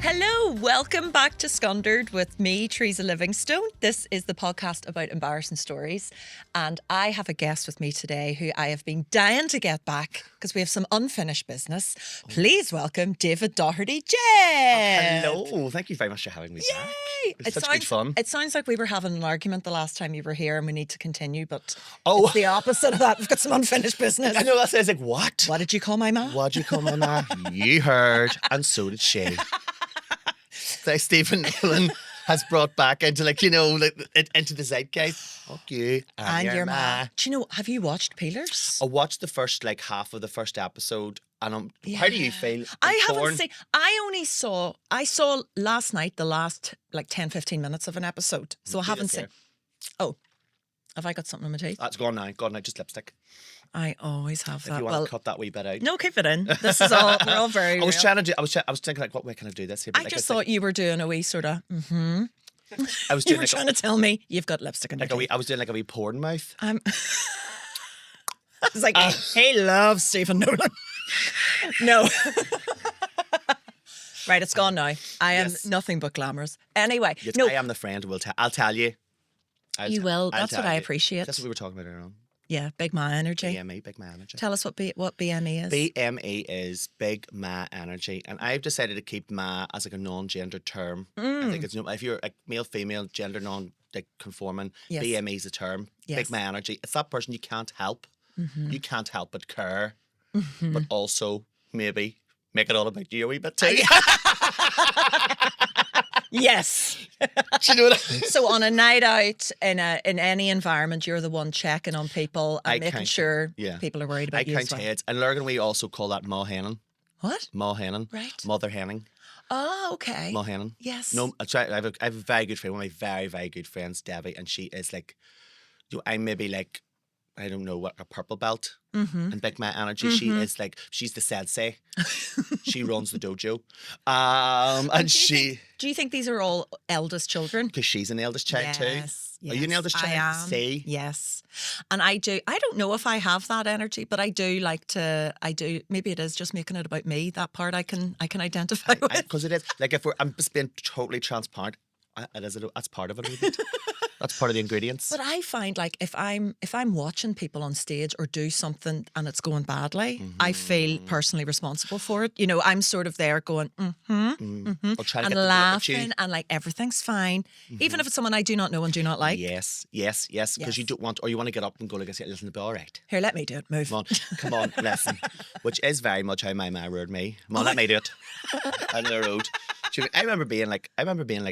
Hello, welcome back to Scundered with me, Teresa Livingstone. This is the podcast about embarrassing stories, and I have a guest with me today who I have been dying to get back because we have some unfinished business. Please welcome David Doherty-Jebb. Hello, thank you very much for having me back. It's such good fun. It sounds like we were having an argument the last time you were here and we need to continue, but Oh. it's the opposite of that. We've got some unfinished business. I know, that sounds like, what? What did you call my ma? What'd you call my ma? You heard, and so did she. That Stephen Nolan has brought back into, like, you know, like, into the zeitgeist. Fuck you and your ma. Do you know, have you watched Peelers? I watched the first, like, half of the first episode, and how do you feel? I haven't seen. I saw last night the last like 10-15 minutes of an episode, so I haven't seen. Oh, have I got something on my teeth? That's gone now. Gone now. Just lipstick. I always have If that. you want to cut that wee bit out. No, keep it in. This is all. We're all very. I was real. trying to do. I was thinking, like, what way can I do this here? But I like, just it's thought like, you were doing a wee sort of. I was You doing were like trying to tell me you've got lipstick in your teeth. I was doing like a wee porn mouth. I was like, he loves Stephen Nolan. No. Right, it's gone now. I am nothing but glamorous. Anyway, Yes, no. I am the friend. I'll tell you. You will. I'll That's what tell I you. appreciate. That's what we were talking about earlier on. Yeah, big ma energy. BME, big ma energy. Tell us what BME is. BME is big ma energy, and I've decided to keep ma as like a non-gendered term. I think it's if you're like male, female, gender non like conforming. Yes. BME is a term. Yes. Big ma energy. It's that person you can't help. You can't help but care, but also maybe make it all about you a wee bit too. Yes. Do you know what I mean? So on a night out in any environment, you're the one checking on people and making sure people are worried about you I as count well. heads, and Lurgan we also call that ma henning. What? Ma henning. Right. Mother henning. Oh, okay. Ma henning. Yes. No, I have a very good friend, one of my very, very good friends, Debbie, and she is like, I'm maybe like, I don't know what, a purple belt and big ma energy. She is like, she's the sensei. She runs the dojo. And Do you think these are all eldest children? because she's an eldest child too. Are you an eldest child? I am. See? Yes. And I don't know if I have that energy, but I do like to, maybe it is just making it about me, that part I can identify with. Because it is. Like, I'm just being totally transparent, that's part of it. Really. That's part of the ingredients. But I find like if I'm watching people on stage or do something and it's going badly, I feel personally responsible for it. You know, I'm sort of there going, Or trying to and get them to look at you. laughing and like everything's fine, even if it's someone I do not know and do not like. Yes. Because you don't want, or you want to get up and go like, listen, it'll be all right. Here, let me do it. Move. Come on, listen. Which is very much how my ma reared me. Come on, let me do it. On the road. I remember being like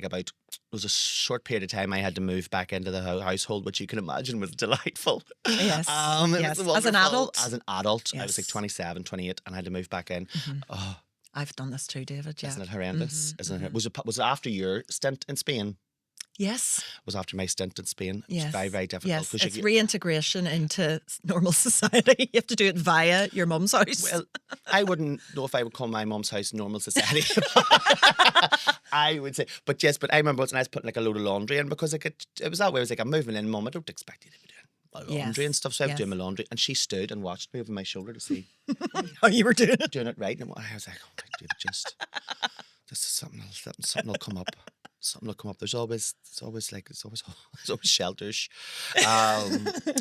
about, it was a short period of time I had to move back into the household, which you can imagine was delightful. Yes. It was As an adult? As an adult. I Yes. was like 27, 28 and I had to move back in. Oh, I've done this too, David. Yeah. isn't it horrendous? Isn't it? Was it after your stint in Spain? Yes. It was after my stint in Spain. It Yes. was very, very difficult. Yes. 'cause It's you- reintegration into normal society. You have to do it via your mum's house. Well, I wouldn't know if I would call my mum's house normal society. I would say, but I remember when I was putting like a load of laundry in because it was that way. I was like, I'm moving in, Mum. I don't expect you to be doing my laundry and stuff. So I was doing my laundry, and she stood and watched me over my shoulder to see how you were doing it. doing it right. And I was like, oh, dude, just this is something else. Something will come up. Something will come up. There's always shelters.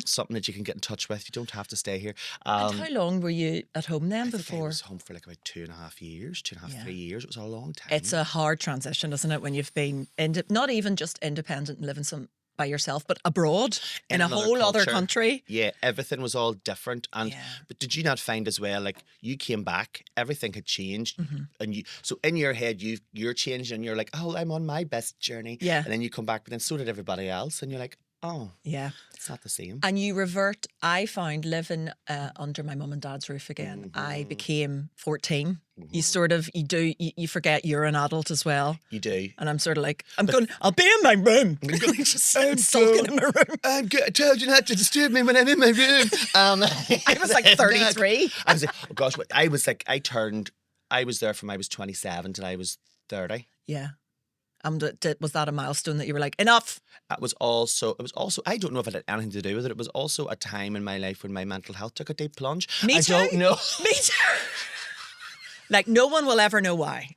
Something that you can get in touch with. You don't have to stay here. And how long were you at home then I before? was home for like about 2.5 years, 3 years. It was a long time. It's a hard transition, isn't it, when you've been not even just independent and living by yourself, but abroad in a whole other country. Yeah, everything was all different. And but did you not find as well, like you came back, everything had changed, and so in your head you're changed, and you're like, oh, I'm on my best journey. Yeah, and then you come back, but then so did everybody else, and you're like, oh, yeah, it's not the same. And you revert. I found living under my mum and dad's roof again. I became 14. You sort of you forget you're an adult as well. You do. And I'm sort of like, I'll be in my room. I'm sulking in my room. I told you not to disturb me when I'm in my room. I was like 33. I was like, oh gosh, I was there from I was 27 till I was 30. Yeah. Was that a milestone that you were like, enough? It was also, I don't know if it had anything to do with it. It was also a time in my life when my mental health took a deep plunge. Me too. I don't know. Me too. Like, no one will ever know why.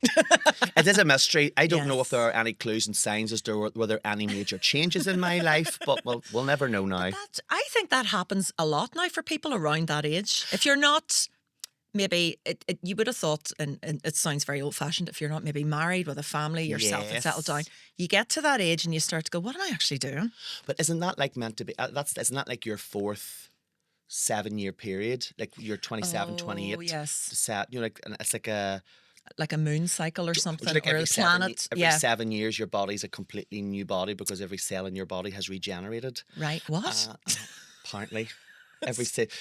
It is a mystery. I don't know Yes. if there are any clues and signs as to were there any major changes in my life, but we'll never know now. I think that happens a lot now for people around that age. If you're not, maybe you would have thought, and it sounds very old fashioned, if you're not maybe married with a family yourself and Yes. settled down, you get to that age and you start to go, what am I actually doing? But isn't that like meant to be? Isn't that like your fourth 7-year period? Like you're 27, 28. Oh, yes. Set, you know, like, and it's like a Like a moon cycle or something, like or every a 7 planet. every Yeah. 7 years, your body's a completely new body because every cell in your body has regenerated. Right. What? Apparently. Do you think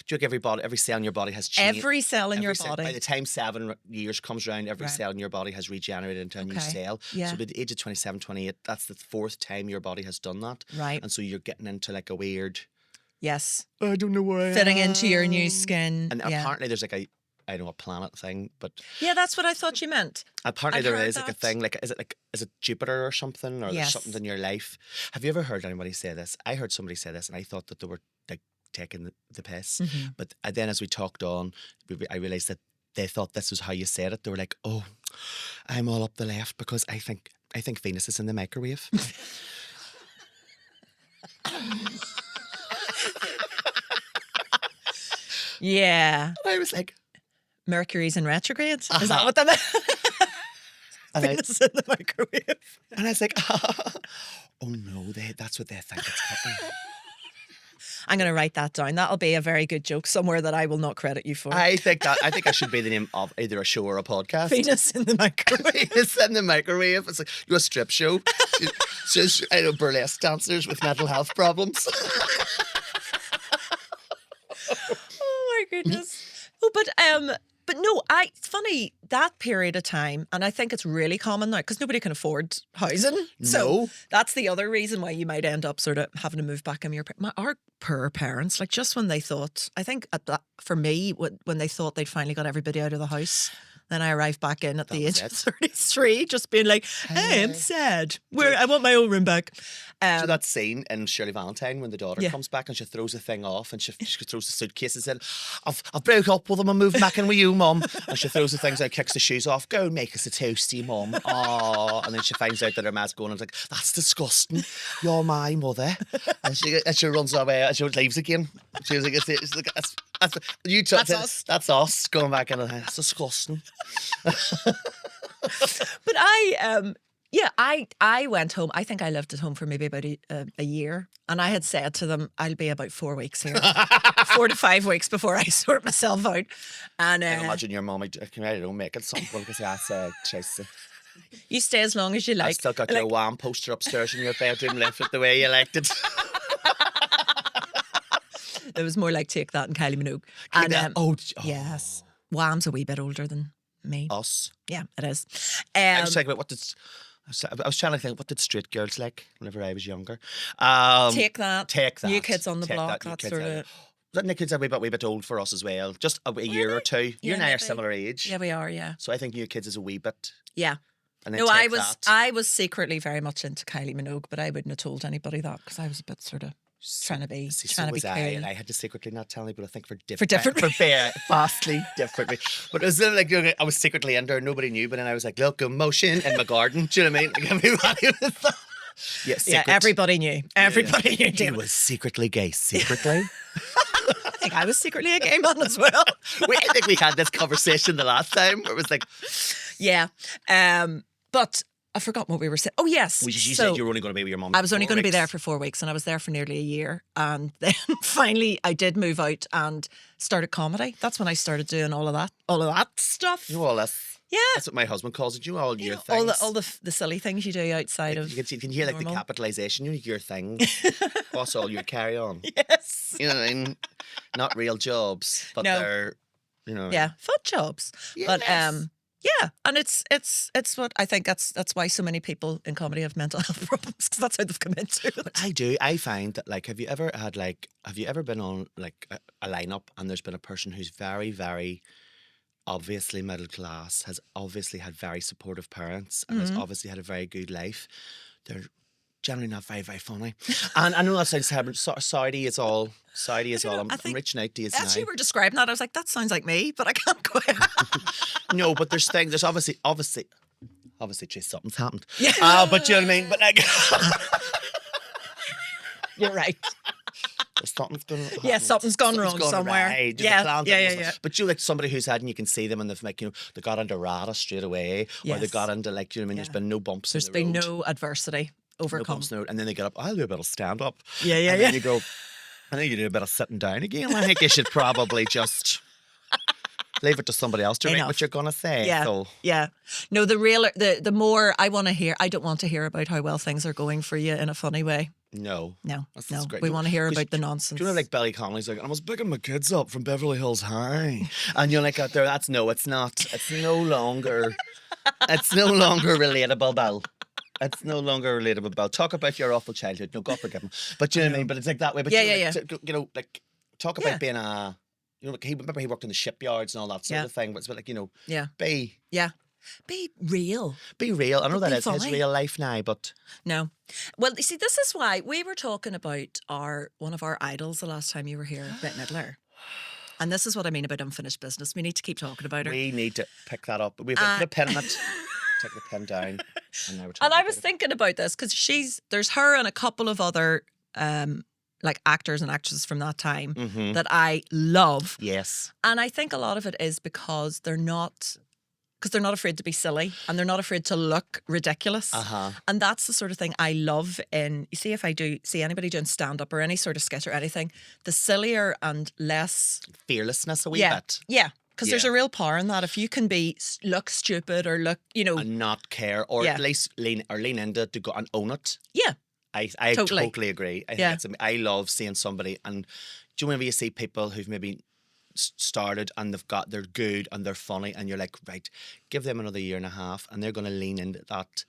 every cell in your body has changed? Every cell in your By body. the time 7 years comes around, every Right. cell in your body has regenerated into a new Okay. cell. Yeah. So by the age of 27, 28, that's the fourth time your body has done that. Right. And so you're getting into like a weird, Yes. I don't know where I Fitting into your new am. skin. And yeah. apparently there's like a planet thing, but Yeah, that's what I thought you meant. apparently I've there heard is like a that. thing, is it Jupiter or something, or there's Yes. something in your life? Have you ever heard anybody say this? I heard somebody say this and I thought that they were like taking the piss. Mm-hmm. But then as we talked on, I realised that they thought this was how you said it. They were like, oh, I'm all up the left because I think Venus is in the microwave. Yeah. I was like, Mercury's in retrograde. Is that what that meant? and I, Venus in the microwave. and I was like, oh no, that's what they think it's called. I'm going to write that down. That'll be a very good joke somewhere that I will not credit you for. I think I should be the name of either a show or a podcast. Venus in the microwave. Venus in the microwave. It's like you're a strip show. Just I know burlesque dancers with mental health problems. Oh my goodness. Oh, but no, it's funny that period of time, and I think it's really common now because nobody can afford housing. So No. that's the other reason why you might end up sort of having to move back in our poor parents. Like just when they thought, I think for me, when they thought they'd finally got everybody out of the house. Then I arrived back in at the was age of it. 33, just being like, hey, I'm sad. I want my own room back. So that scene in Shirley Valentine when the daughter Yeah. comes back and she throws the thing off and she throws the suitcase and said, I've broke up with him, I'm moving back in with you, Mum. And she throws the things out, kicks the shoes off, go make us a toasty, Mum. Oh, and then she finds out that her ma's going and like, that's disgusting. You're my mother. And she runs away and she leaves again. She was like, That's us. That's us going back in. That's disgusting. But I went home. I think I lived at home for maybe about a year. And I had said to them, I'll be about 4 weeks here. 4 to 5 weeks before I sort myself out. And I can imagine your mum, I don't make it something because I said, Tracy, you stay as long as you I've like. still got your Wham poster upstairs in your bedroom, left it the way you liked it. It was more like Take That and Kylie Minogue. And yes, Wham's a wee bit older than me. Us. Yeah, it is. I was thinking about I was trying to think, what did straight girls like whenever I was younger? Take That. Take That. New Kids on the Take Block. New That Kids sort on- of. Was that New Kids a wee bit old for us as well? Just a year or two. You Yeah, and I are maybe. similar age. Yeah, we are. Yeah. So I think New Kids is a wee bit. Yeah. And then No, Take I That. was secretly very much into Kylie Minogue, but I wouldn't have told anybody that because I was a bit sort of trying to be See, trying so to be was cool. I, and I had to secretly not tell anybody, but I think for different vastly different. But it was like I was secretly in there, nobody knew, but then I was like, locomotion in my garden. Do you know what I mean? Like everybody was yeah, Yeah, everybody knew. Everybody knew. He David. was secretly gay. Secretly? I think I was secretly a gay man as well. I think we had this conversation the last time where it was like, Yeah. But I forgot what we were saying. Oh, yes. you So said you were only going to be with your mum. I was only for going to be 4 there weeks. for 4 weeks and I was there for nearly a year. And then finally I did move out and started comedy. That's when I started doing all of that stuff. You know all this. Yeah. That's what my husband calls it. You know, all your You know, things. all the silly things you do outside of. You can hear like the normal. capitalisation. You know, your things. What's all your carry on? Yes. You know what I mean? Not real jobs, but No. they're, you know. Yeah, fun jobs. But Yes. yeah, and it's what I think that's why so many people in comedy have mental health problems because that's how they've come into it. I do. I find that have you ever been on like a lineup and there's been a person who's very, very obviously middle class, has obviously had very supportive parents and has obviously had a very good life. They're generally not very, very funny. And I know that sounds terrible. Saudi is all. I'm reaching out to you As now. you were describing that, I was like, that sounds like me, but I can't go ahead. No, but there's things. There's obviously, geez, something's happened. Yeah. But you know what I mean. But like, You're right. something's gone. Yeah, something's gone wrong somewhere. Awry. Yeah. But you like somebody who's had, and you can see them, and they've like, you know, they got into rata straight away, or they got into like, you know what I mean. There's been no bumps. There's been no adversity overcome. No bumps in the road, and then they get up. I'll do a bit of stand up. Yeah. And then you go. I think you do a bit of sitting down again. I think you should probably just leave it to somebody else to write what you're gonna say. Yeah, so. yeah. No, the more I want to hear, I don't want to hear about how well things are going for you in a funny way. No. That's great. We want to hear about the nonsense. Do you know, like Billy Connolly's like, I was picking my kids up from Beverly Hills High, and you're like out there. It's not. It's no longer. It's no longer relatable, Bill. It's no longer relatable, Bill. Talk about your awful childhood. No, God forgive him. But you know what I mean. But it's like that way. But Yeah. You know, like talk about being a. You know, like remember he worked in the shipyards and all that sort of thing. But it's like, you know, be real. Be real. I know that is his funny. real life now, but No. Well, you see, this is why we were talking about one of our idols the last time you were here, Bette Midler. And this is what I mean about unfinished business. We need to keep talking about her. we need to pick that up. We've put a pin on it. Take the pen down. And, now we're And I was thinking about this because there's her and a couple of other like actors and actresses from that time that I love. Yes. And I think a lot of it is because they're not afraid to be silly and they're not afraid to look ridiculous. And that's the sort of thing I love in, you see, if I do see anybody doing stand-up or any sort of sketch or anything, the sillier and less... fearlessness a wee bit. Yeah. Because there's a real power in that. If you can look stupid or look, you know... And not care, or at least lean into it to go and own it. Yeah. I totally agree. I think I love seeing somebody, and do you remember you see people who've maybe started and they're good and they're funny, and you're like, right, give them another year and a half and they're going to lean into that.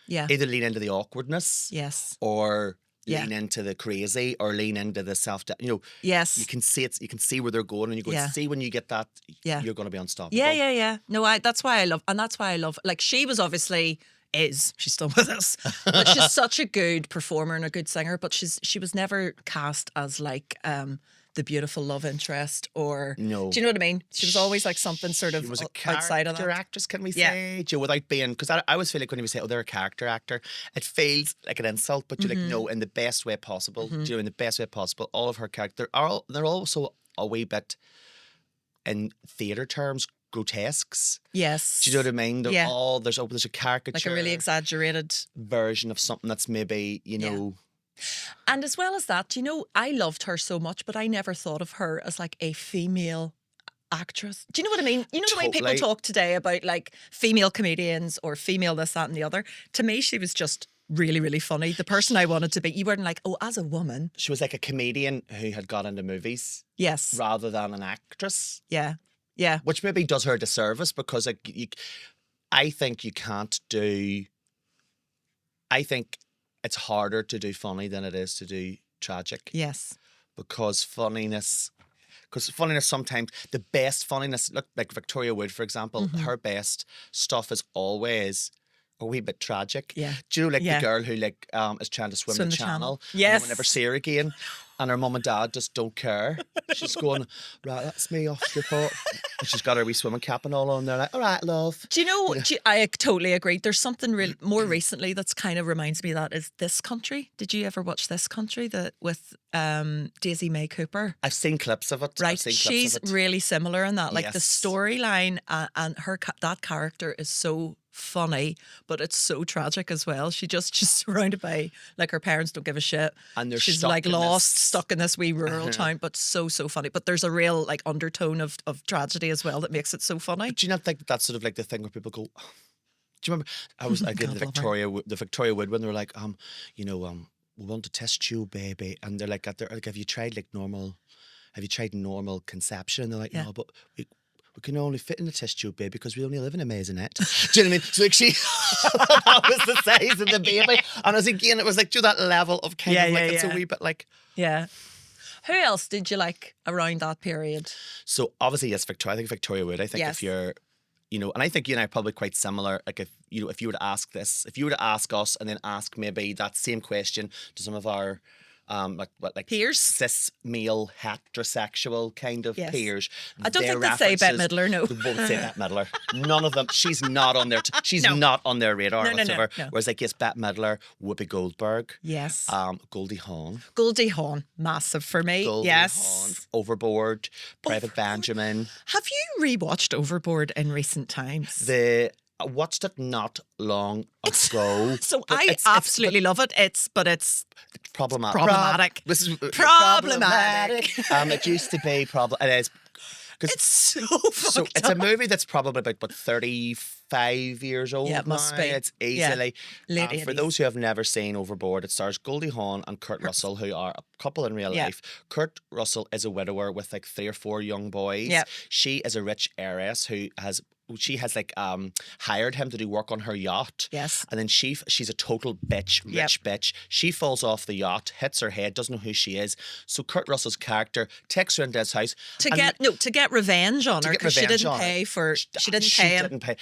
Yeah. Either lean into the awkwardness. Yes. Or... lean into the crazy or lean into the you know. Yes. You can see where they're going, and you go, see when you get that, you're going to be unstoppable. Yeah. No, that's why I love, like she was obviously, she's still with us, but she's such a good performer and a good singer, but she was never cast as like, the beautiful love interest or... No. Do you know what I mean? She was always like something sort of outside of that. Character actress, can we say? Yeah. Without being... Because I always feel like when you say, they're a character actor, it feels like an insult, but you're like, no, in the best way possible. Do you know, in the best way possible, all of her characters, they're also a wee bit, in theatre terms, grotesques. Yes. Do you know what I mean? They're all... There's a caricature... Like a really exaggerated... version of something that's maybe, you know... And as well as that, you know, I loved her so much, but I never thought of her as like a female actress. Do you know what I mean? You know the way people talk today about like female comedians or female this, that and the other? To me, she was just really, really funny. The person I wanted to be. You weren't like, as a woman. She was like a comedian who had got into movies. Yes. Rather than an actress. Yeah. Yeah. Which maybe does her a disservice because like, I think you can't do... I think... it's harder to do funny than it is to do tragic. Yes. Because funniness sometimes, the best funniness, look, like Victoria Wood, for example, her best stuff is always a wee bit tragic. Yeah. Do you know, like the girl who like is trying to swim the channel? Yes. And we'll never see her again. And her mum and dad just don't care. She's going, right, that's me off your pot. And she's got her wee swimming cap and all on. They're like, all right, love. Do you know, I totally agree. There's something more recently that's kind of reminds me of that is This Country. Did you ever watch This Country with Daisy May Cooper? I've seen clips of it. Right. She's really similar in that. Like the storyline and that character is so funny, but it's so tragic as well. She's surrounded by, like, her parents don't give a shit, and she's like stuck in this wee rural town, but so funny. But there's a real like undertone of tragedy as well that makes it so funny. Do you not think that's sort of like the thing where people go, do you remember I did the Victoria Wood when they were like, we want to test you, baby, and they're like, have you tried normal conception? And they're like, no, but we can only fit in a test tube, baby, because we only live in a maisonette. Do you know what I mean? So like that was the size of the baby. And it was like to that level of kind of like, it's a wee bit like... Yeah. Who else did you like around that period? So obviously, yes, Victoria. I think Victoria Wood. I think if you're... you know, and I think you and I are probably quite similar. Like if you were to ask us and then ask maybe that same question to some of our like Peers? cis male heterosexual kind of Yes. peers. I don't their think they say Bette references- Midler, no. They won't say Bette Midler. None of them. She's not on their. She's No. not on their radar No, no, no, whatsoever. no. Whereas like yes, Bette Midler, Whoopi Goldberg, Yes. Goldie Hawn, Goldie Hawn, massive for me. Goldie yes. Hawn, Overboard, Private Benjamin. Have you rewatched Overboard in recent times? I watched it not long ago. So but I it's absolutely love it. It's problematic. problematic. This is Problematic. It used to be It is. It's so So fucked it's up. a movie that's probably about 35 years old. Yeah, it must now. be. It's Yeah. easily. Late For 80s. those who have never seen Overboard, it stars Goldie Hawn and Kurt Russell, who are a couple in real Yeah. life. Kurt Russell is a widower with like 3 or 4 young boys. Yeah. She is a rich heiress who has like hired him to do work on her yacht. Yes. And then she's a total bitch, rich bitch. She falls off the yacht, hits her head, doesn't know who she is. So Kurt Russell's character takes her into his house To and get revenge on her get because she revenge didn't on her. pay for she didn't pay him. didn't pay.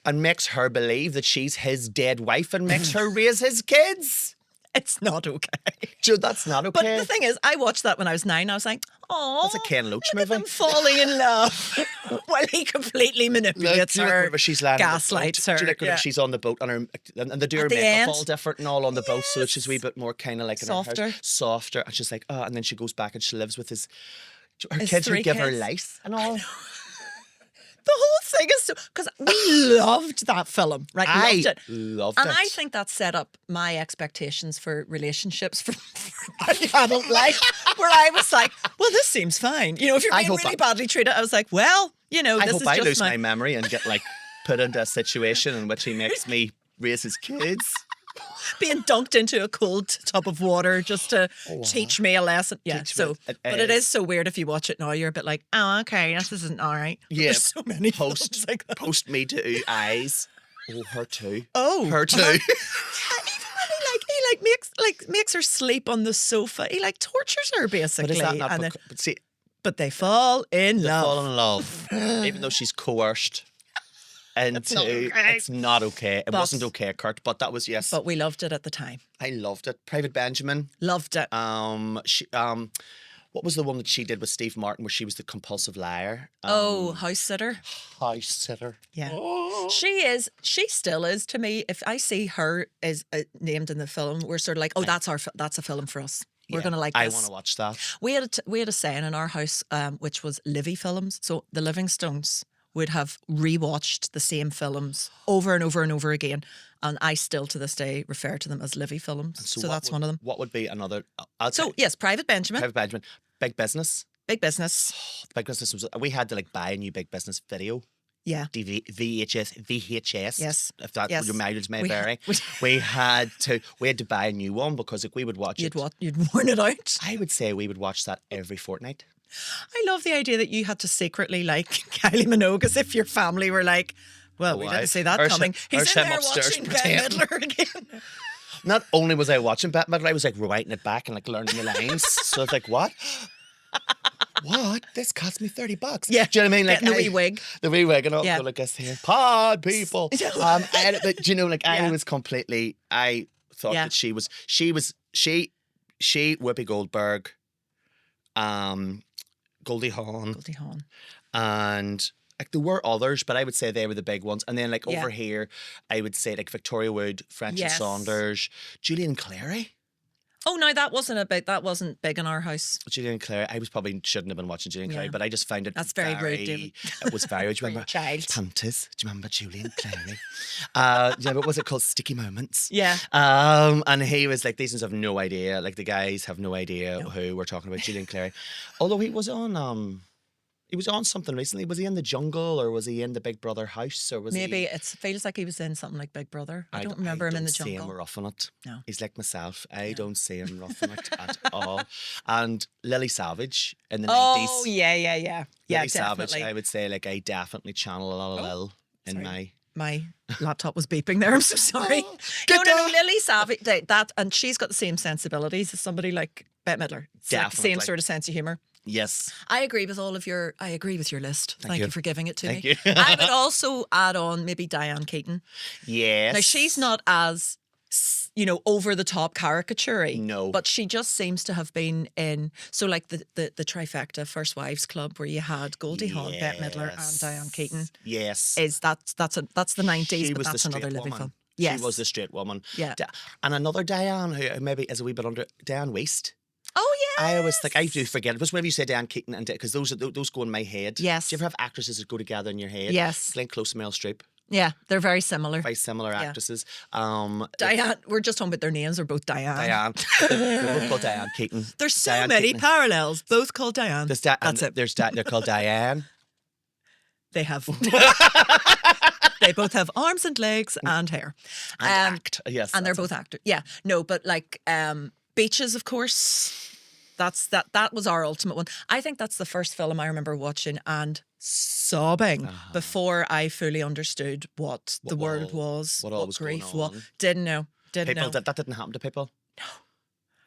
And makes her believe that she's his dead wife and makes her raise his kids. It's not okay. Joe, that's not But okay. the thing is, I watched that when I was 9. I was like, oh, That's a Ken Loach look at movie. them falling in love while he completely manipulates Do you like her, whenever she's landing gaslights her. Do you like whenever yeah. she's on the boat and they do her At the makeup end. all different and all on the boat, so that she's a wee bit more kind of like in her Softer. house, softer, and she's like, oh, and then she goes back and she lives with her His kids who 3 give her kids. lice and all. The whole thing is so because we loved that film, right? I Loved it. loved And it. I think that set up my expectations for relationships for my adult life, where I was like, well, this seems fine. You know, if you're I being hope really I- badly treated, I was like, well, you know, I this hope is I just lose my memory and get like put into a situation in which he makes me raise his kids. being dunked into a cold tub of water just to teach me a lesson. Yeah, Teach so, me. It but it is. is so weird if you watch it now. You're a bit like, oh, okay, this isn't all right. But Yeah, there's so many post films like that. post Me Too eyes. Oh, her too. Oh, Her too. Even when he makes her sleep on the sofa. He like tortures her basically. But is that not? and then, But see, but they fall in they love. fall in love, even though she's coerced into. not okay. It's not okay. It But- wasn't okay, Kurt. But that was yes. But we loved it at the time. I loved it. Private Benjamin. Loved it. She. What was the one that she did with Steve Martin, where she was the compulsive liar? House sitter. House sitter. Yeah. Oh. She still is to me. If I see her as named in the film, we're sort of like, oh, that's a film for us. We're Yeah, gonna like I this. want to watch that. We had a saying in our house, which was Livy films. So the Livingstones would have rewatched the same films over and over and over again, and I still to this day refer to them as Livy films. So what that's would- one of them. What would be another? I'll So say yes, Private Benjamin, Private Benjamin. Big Business. Big Business. Big Business was. We had to like buy a new Big Business video. Yeah. VHS. Yes. If that Yes. your mileage may We- vary. We had to buy a new one because like, we would watch it. You'd worn it out. I would say we would watch that every fortnight. I love the idea that you had to secretly like Kylie Minogue as if your family were like, well, we Oh, didn't see that or coming. or He's in him there upstairs watching Bette pretending. Midler again. Not only was I watching Bette Midler, I was like rewriting it back and like learning the lines. So it's like, what? What? This cost me $30. Yeah. Do you know what I mean? Like Getting the wee wig. The wee wig and all. Yeah. Yeah. Like us here, pod people. But do you know, like I Yeah. was completely. I thought Yeah. that she Whoopi Goldberg, Goldie Hawn, Goldie Hawn. and like there were others, but I would say they were the big ones. And then like Yeah. over here, I would say like Victoria Wood, French Yes. and Saunders, Julian Clary. Oh no, that wasn't big in our house. Julian Clary, I was probably shouldn't have been watching Julian Clary, Yeah. but I just found it That's very rude, David. It was very rude. Do you remember child. Tantas? Do you remember Julian Clary? Yeah, what was it called? Sticky Moments. Yeah. And he was like, these ones have no idea. Like the guys have no idea No. who we're talking about. Julian Clary, although he was on something recently. Was he in The Jungle or was he in the Big Brother house or was Maybe he? it feels like he was in something like Big Brother. I don't remember him in the I don't see him jungle. roughing it. No. He's like myself. I don't see him roughing it at all. And Lily Savage in the 90s. Oh yeah. Yeah, Lily definitely. Savage, I would say, like I definitely channel a lot of Lil in sorry. my. My laptop was beeping there. I'm so sorry. No, Good no, dog. Lily Savage, that, and she's got the same sensibilities as somebody like Bette Midler. It's like the same Definitely. sort of sense of humour. Yes. I agree with your list. Thank you. you for giving it to Thank me. you. I would also add on maybe Diane Keaton. Yes. Now, she's not as, over the top caricature-y. No. But she just seems to have been in, so like the trifecta First Wives Club where you had Goldie Hawn, Bette Midler and Diane Keaton. Yes. That's the 90s, She but was that's the another straight living woman. film. Yes. She was the straight woman. Yeah. And another Diane who maybe is a wee bit under, Diane West. Oh, yeah. I always think, I do forget it. Because whenever you say Diane Keaton, and because those go in my head. Yes. Do you ever have actresses that go together in your head? Yes. Glenn Close and Meryl Streep. Yeah, they're very similar. Very similar actresses. Diane, we're just talking about their names. They're both Diane. Diane. They're both called Diane Keaton. There's so Diane many Keaton. parallels, both called Diane. That's it. They're called Diane. They have. They both have arms and legs and hair. And act. Yes. And they're both actors. Yeah. No, but like Beaches, of course. That was our ultimate one. I think that's the first film I remember watching and sobbing before I fully understood what the world was, what all was going grief on. was. Didn't know. That didn't happen to people. No.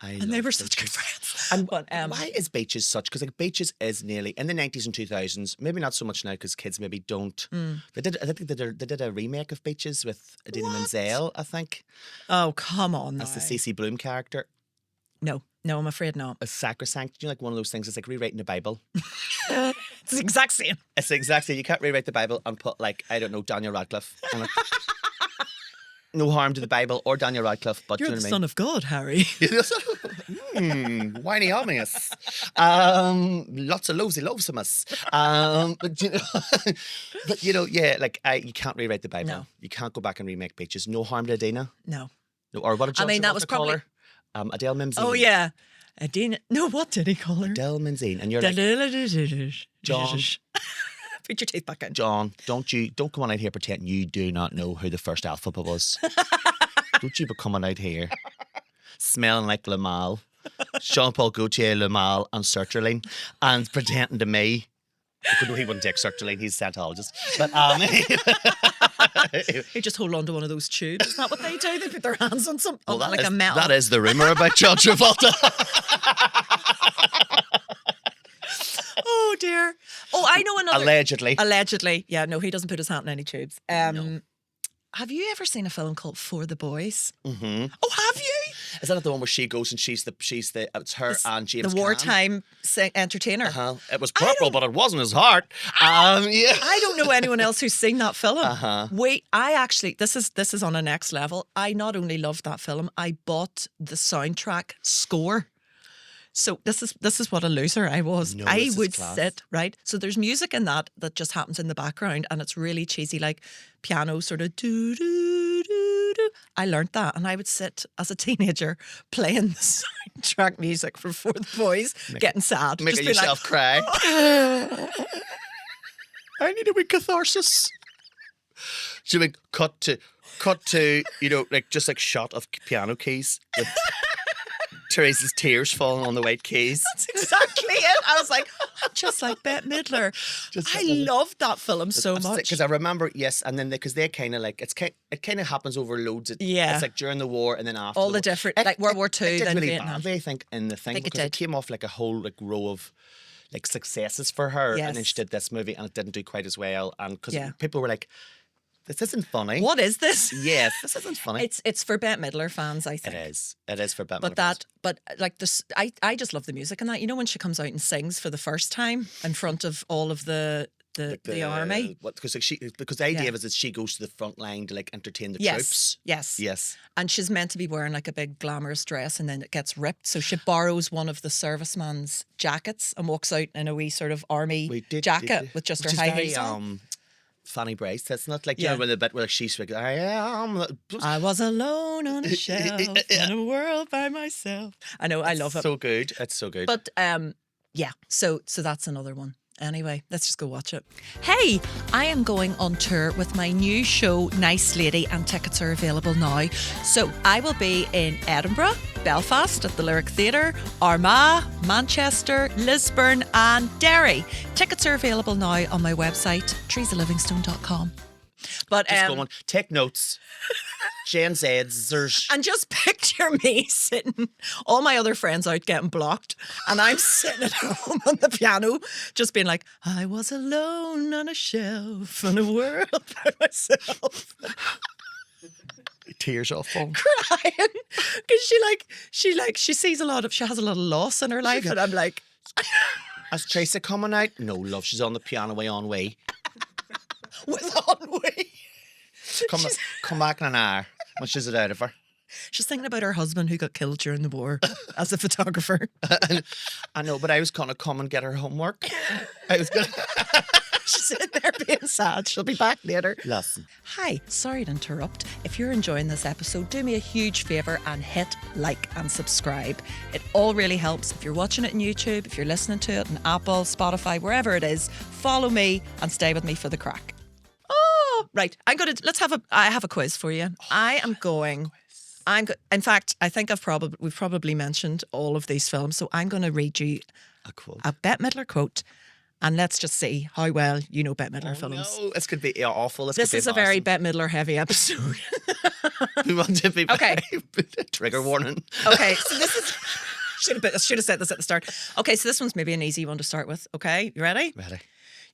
And they were such good friends. And but, why is Beaches such? Because like Beaches is nearly in the 90s and 2000s. Maybe not so much now because kids maybe don't. I think they did a remake of Beaches with Idina Menzel. I think. Oh come on! That's the Cece Bloom character. No, I'm afraid not. A sacrosanct. You know, like one of those things. It's like rewriting the Bible. It's the exact same. It's the exact same. You can't rewrite the Bible and put like I don't know Daniel Radcliffe. No harm to the Bible or Daniel Radcliffe, but You're you know the what I son mean? of God, Harry. Whiny obvious. Lots of lovesomeness. But yeah, like you can't rewrite the Bible. No. You can't go back and remake Beaches. No harm to Adina. No. Or what did John that Travolta was call probably. her? Adele Mimsine. Oh yeah, Adina. No, what did he call her? Adele Mimsine, and you're like, John. Put your teeth back in. John, don't come on out here pretending you do not know who the first alphabet was. Don't you be coming out here smelling like Lamal, Jean-Paul Gaultier, Lamal, and sertraline, and pretending to me. No, he wouldn't take sertraline. He's a Scientologist. But They just hold on to one of those tubes. Is that what they do? They put their hands on some, well, like a metal. That is the rumour about John Travolta. Oh dear. Oh, I know another. Allegedly. Yeah, no, he doesn't put his hand in any tubes. No. Have you ever seen a film called For the Boys? Mm-hmm. Oh, have you? Is that the one where she goes and it's her and James the wartime entertainer. It was purple, but it wasn't his heart. Yeah. I don't know anyone else who's seen that film. Wait, I actually this is on a next level. I not only loved that film, I bought the soundtrack score. So this is what a loser I was. No, I this is would class. sit, right? So there's music in that just happens in the background and it's really cheesy, like piano sort of do do do do. I learned that and I would sit as a teenager playing the soundtrack music for the Boys, getting sad. Making just yourself cry. I need a wee catharsis. So we cut to like just like shot of piano keys with Teresa's tears falling on the white keys. That's exactly it. I was like, just like Bette Midler. I loved that film so much. Because I remember, yes, and then because they kind of like it kind of happens over loads. It's like during the war and then after all the different like World War II. It did then really Vietnam. badly, I think, in the thing Think it because it did. came off like a whole like row of like successes for her, Yes. and then she did this movie and it didn't do quite as well, and because Yeah. people were like, "This isn't funny." What is this? Yes, this isn't funny. It's for Bette Midler fans, I think. It is for Bette But Midler fans. but like this, I just love the music in that. You know when she comes out and sings for the first time in front of all of the army. Because the idea is that she goes to the front line to like entertain the troops. Yes. And she's meant to be wearing like a big glamorous dress, and then it gets ripped. So she borrows one of the serviceman's jackets and walks out in a wee sort of army jacket with just her high heels on. Fanny Bryce. That's not like, you know, when the bit where she's like, I was alone on a shelf in a world by myself. I know, I love it. So good. It's so good. But yeah, so that's another one. Anyway, let's just go watch it. Hey, I am going on tour with my new show, Nice Lady, and tickets are available now. So I will be in Edinburgh, Belfast at the Lyric Theatre, Armagh, Manchester, Lisburn and Derry. Tickets are available now on my website, teresalivingstone.com. But Just going, take notes. Gen Zers. and just picture me sitting, all my other friends out getting blocked, and I'm sitting at home on the piano, just being like, I was alone on a shelf in a world by myself. Tears off phone. Crying because she sees she has a lot of loss in her life, and I'm like, Is Teresa coming out? No, love, she's on the piano way on way. with on way. Come back in an hour when she's it out of her. She's thinking about her husband who got killed during the war as a photographer. I know, but I was gonna come and get her homework. I was gonna. She's sitting there being sad. She'll be back later. Listen. Hi, sorry to interrupt. If you're enjoying this episode, do me a huge favour and hit like and subscribe. It all really helps. If you're watching it on YouTube, if you're listening to it on Apple, Spotify, wherever it is, follow me and stay with me for the crack. Oh, right. I have a quiz for you. In fact, I think we've probably mentioned all of these films, so I'm going to read you A quote. a Bette Midler quote. And let's just see how well you know Bette Midler films. No, this could be awful. This is a very Bette Midler heavy episode. We want to be Okay. Trigger warning. Okay, so this is... Should have said this at the start. Okay, so this one's maybe an easy one to start with. Okay, you ready? Ready.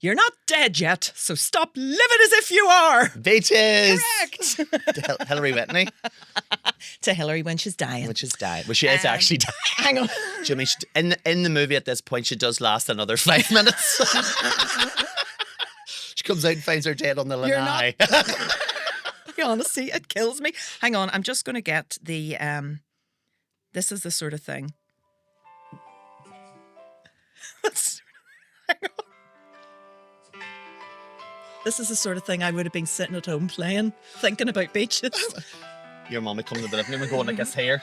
You're not dead yet, so stop living as if you are. Beaches. Correct. Hillary Whitney. To Hillary when she's dying. Which is died. Well, she is actually dying. Hang on. Jimmy, in the movie at this point, she does last another 5 minutes. She comes out and finds her dead on the lanai. Honestly, it kills me. Hang on, I'm just going to get the... this is the sort of thing. Hang on. This is the sort of thing I would have been sitting at home playing, thinking about beaches. Your mummy coming to the living room and going, I guess, here.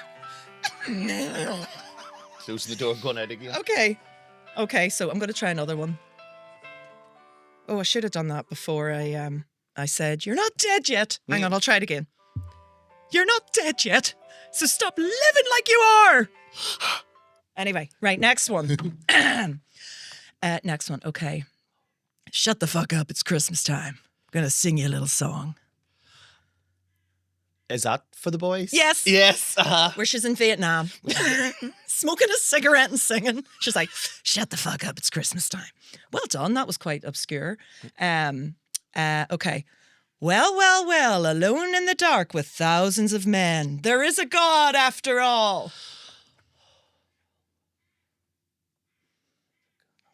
Closing the door, going out again. Okay, so I'm going to try another one. Oh, I should have done that before I said, you're not dead yet. Hang on, I'll try it again. You're not dead yet, so stop living like you are. Anyway, right, next one. Next one, okay. Shut the fuck up, it's Christmas time. I'm going to sing you a little song. Is that for the boys? Yes. Yes. Where she's in Vietnam. Smoking a cigarette and singing. She's like, shut the fuck up, it's Christmas time. Well done, that was quite obscure. Okay. Well, alone in the dark with thousands of men. There is a God after all.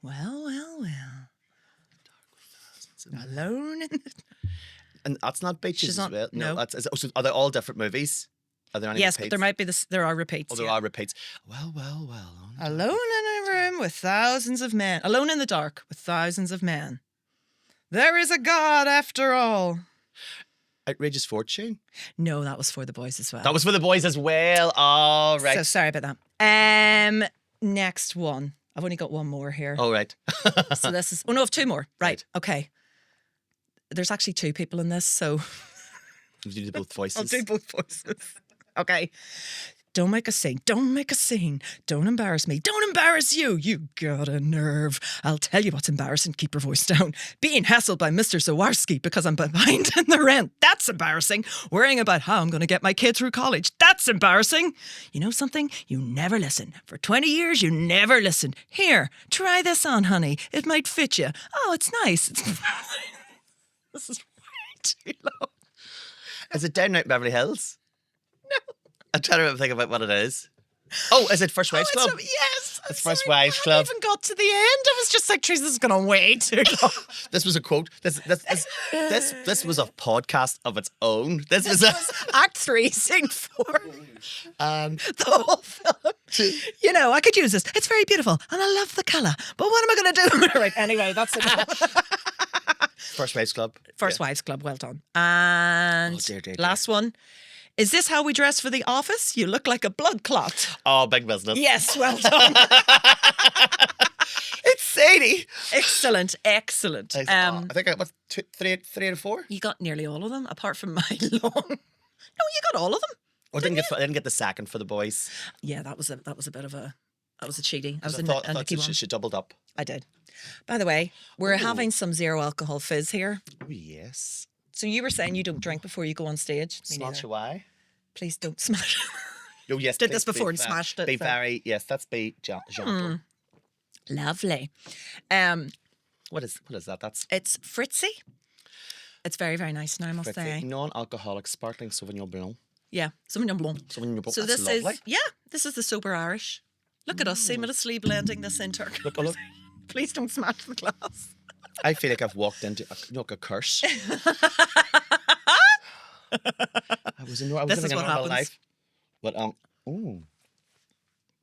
Well. Alone in the... And that's not Beaches She's not- as well. no. So are they all different movies? Are there any Yes, repeats? but there might be there are repeats. Oh, there yeah. are repeats. Well. Alone in a room with thousands of men. Alone in the dark with thousands of men. There is a God after all. Outrageous Fortune? No, that was for the boys as well. That was for the boys as well. Oh, right. So sorry about that. Next one. I've only got one more here. Oh, right. So this is... Oh, no, I have two more. Right. Right. Okay. There's actually two people in this, so... You do both voices. I'll do both voices. Okay. Don't make a scene. Don't make a scene. Don't embarrass me. Don't embarrass you. You got a nerve. I'll tell you what's embarrassing. Keep your voice down. Being hassled by Mr. Zawarski because I'm behind in the rent. That's embarrassing. Worrying about how I'm going to get my kid through college. That's embarrassing. You know something? You never listen. For 20 years, you never listened. Here, try this on, honey. It might fit you. Oh, it's nice. This is way too long. Is it Down Out Beverly Hills? No. I'm trying to think about what it is. Oh, is it First Wives Club? Yes. It's First Wives Club. I haven't even got to the end. I was just like, Teresa, this is going to way too long. This was a quote. This was a podcast of its own. This was Act 3, Scene 4. the whole film. You know, I could use this. It's very beautiful and I love the colour. But what am I going to do? Right, anyway, that's it. First Wives Club. First Wives Club, well done. And dear. last one. Is this how we dress for the office? You look like a blood clot. Oh, big business. Yes, well done. It's Sadie. Excellent. I think I was three out of four. You got nearly all of them, apart from my long. No, you got all of them. I didn't get the second for the boys. Yeah, that was a bit of a cheating. I thought she doubled up. I did. By the way, we're having some zero alcohol fizz here. Oh yes. So you were saying you don't drink before you go on stage? Me Smash neither. away. Please don't smash. Oh yes, Did this please before be and smashed it. Be so. very that's be gentle. Lovely. What is that? That's It's Fritzy. It's very, very nice now, I must Fritzy. say. Non-alcoholic sparkling Sauvignon Blanc. Yeah, Sauvignon Blanc. Sauvignon Blanc. So That's this lovely. this is the sober Irish. Look at us seamlessly blending this into our Look, look. Please don't smash the glass. I feel like I've walked into a curse. I was This living is a what normal happens. life. But ooh.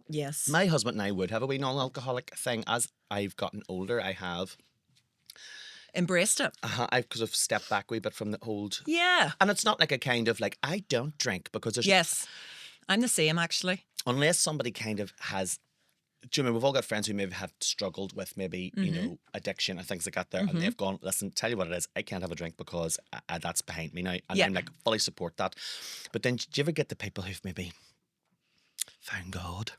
Yes. My husband and I would have a wee non-alcoholic thing. As I've gotten older, I have. Embraced it. Because I've stepped back a wee bit from the old. Yeah. And it's not like a kind of like, I don't drink because there's. Yes. I'm the same, actually. Unless somebody kind of has. Do you remember, we've all got friends who maybe have struggled with maybe, you know, addiction and things like that there. And they've gone, listen, tell you what it is, I can't have a drink because that's behind me now. And I'm like, fully support that. But then do you ever get the people who've maybe found God?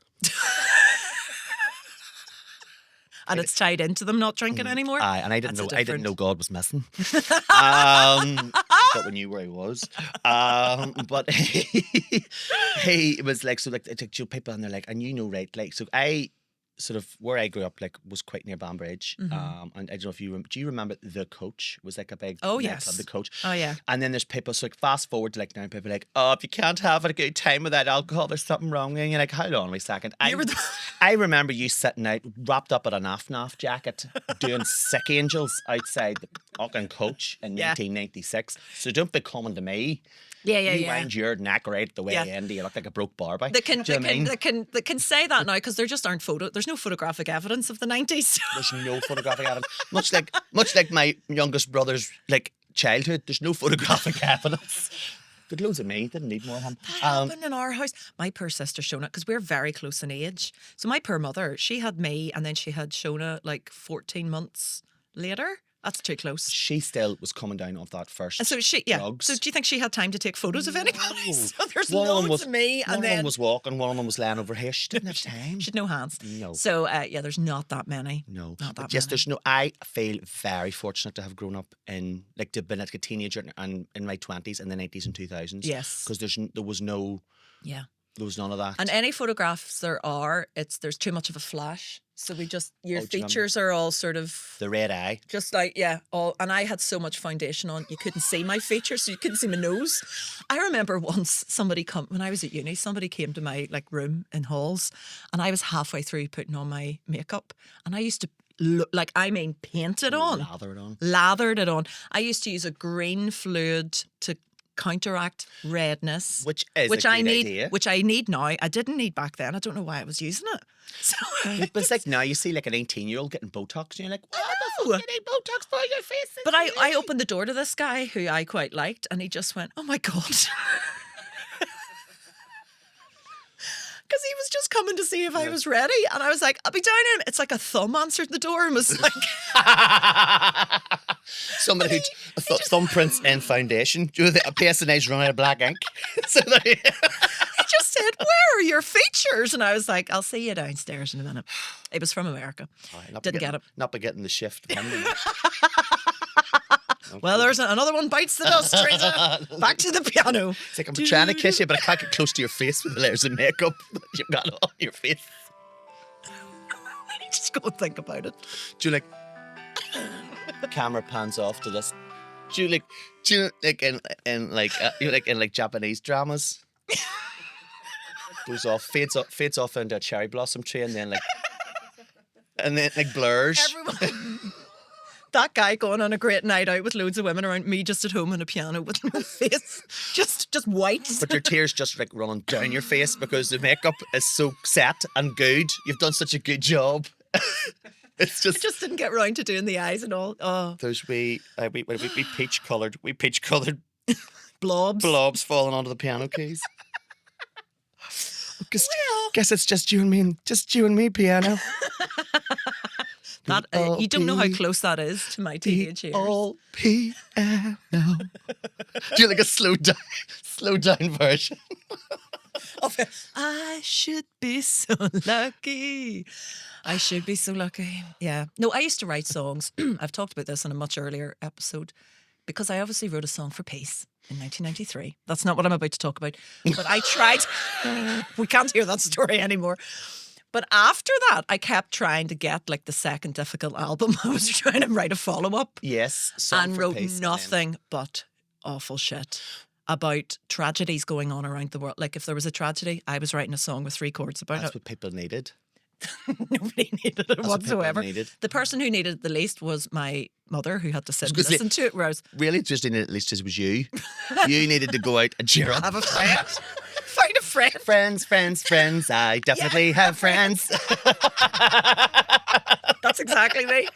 And it's tied into them not drinking anymore. Aye, and I That's didn't know God was missing. But we knew where he was. But he was like, so like people and they're like, and you know, right, like, so I sort of where I grew up like was quite near Banbridge. And I don't know if do you remember the Coach was like a big nightclub, the Coach. Oh yeah. And then there's people, so like fast forward to like now, people are like, oh, if you can't have a good time without alcohol, there's something wrong. And you're like, hold on a second. I remember you sitting out, wrapped up in an naff jacket, doing Sick Angels outside the fucking Coach in 1996. So don't be coming to me. You wind your neck right the way end. You look like a broke Barbie. They can say that now because there just aren't there's no photographic evidence of the 90s. There's no photographic evidence. Much like my youngest brother's like childhood, there's no photographic evidence. Good loads of me, didn't need more of him. That happened in our house. My poor sister Shona, because we're very close in age. So my poor mother, she had me and then she had Shona like 14 months later. That's too close. She still was coming down off that first drugs. So do you think she had time to take photos of anybody? No. So there's loads of me. One of them was walking, one of them was laying over here. She didn't have time. She had no hands. No. So there's not that many. No. Not that But yes, many. there's no. I feel very fortunate to have grown up in like to been like a teenager and in my 20s in the 90s and 2000s. Yes. Because there was none of that. And any photographs there's too much of a flash. So your features are all sort of the red eye. just like, and I had so much foundation on, you couldn't see my features, so you couldn't see my nose. I remember once when I was at uni, somebody came to my like room in halls and I was halfway through putting on my makeup and I used to look like, paint it on. Lathered it on. I used to use a green fluid to counteract redness, which I need, idea. Which I need now. I didn't need back then. I don't know why I was using it. So, but it's like now you see like an 18-year-old getting Botox, and you're like, what the fuck? You need Botox for your face? But I opened the door to this guy who I quite liked, and he just went, "Oh my god." Because he was just coming to see if I was ready. And I was like, I'll be down in. It's like a thumb answered the door and was like. Somebody who thumbprints and foundation. Do the PSNA's run out of black ink. So he just said, where are your features? And I was like, I'll see you downstairs in a minute. It was from America. Didn't get it. Not by getting the shift. Well, there's another one bites the dust, Teresa. Back to the piano. It's like I'm trying to kiss you, but I can't get close to your face with the layers of makeup that you've got on your face. Just go and think about it. Do you like camera pans off to this? Do you like in Japanese dramas? Goes off, fades off into a cherry blossom tree, and then like blurs. Everyone. That guy going on a great night out with loads of women around, me just at home on a piano with no face, just white. But your tears just like running down your face because the makeup is so set and good. You've done such a good job. It's just. I just didn't get round to doing the eyes and all. Oh, those we peach coloured blobs falling onto the piano keys. Guess it's just you and me, piano. That you don't know how close that is to my teenage years. All piano. Do you like a slow down version of it? I should be so lucky. I should be so lucky. Yeah. No, I used to write songs. I've talked about this in a much earlier episode. because I obviously wrote a song for peace in 1993. That's not what I'm about to talk about. But I tried. We can't hear that story anymore. But after that, I kept trying to get like the second difficult album. I was trying to write a follow-up. Yes. Song And for wrote Peace, nothing but awful shit about tragedies going on around the world. Like if there was a tragedy, I was writing a song with 3 chords about That's it. what people needed. Nobody needed it That's what people whatsoever. needed. The person who needed it the least was my mother, who had to sit and gonna say- listen to it. Whereas Really, just in at least it was you. You needed to go out and cheer up. have a friend, find a friend. Friends. I definitely have friends. That's exactly me.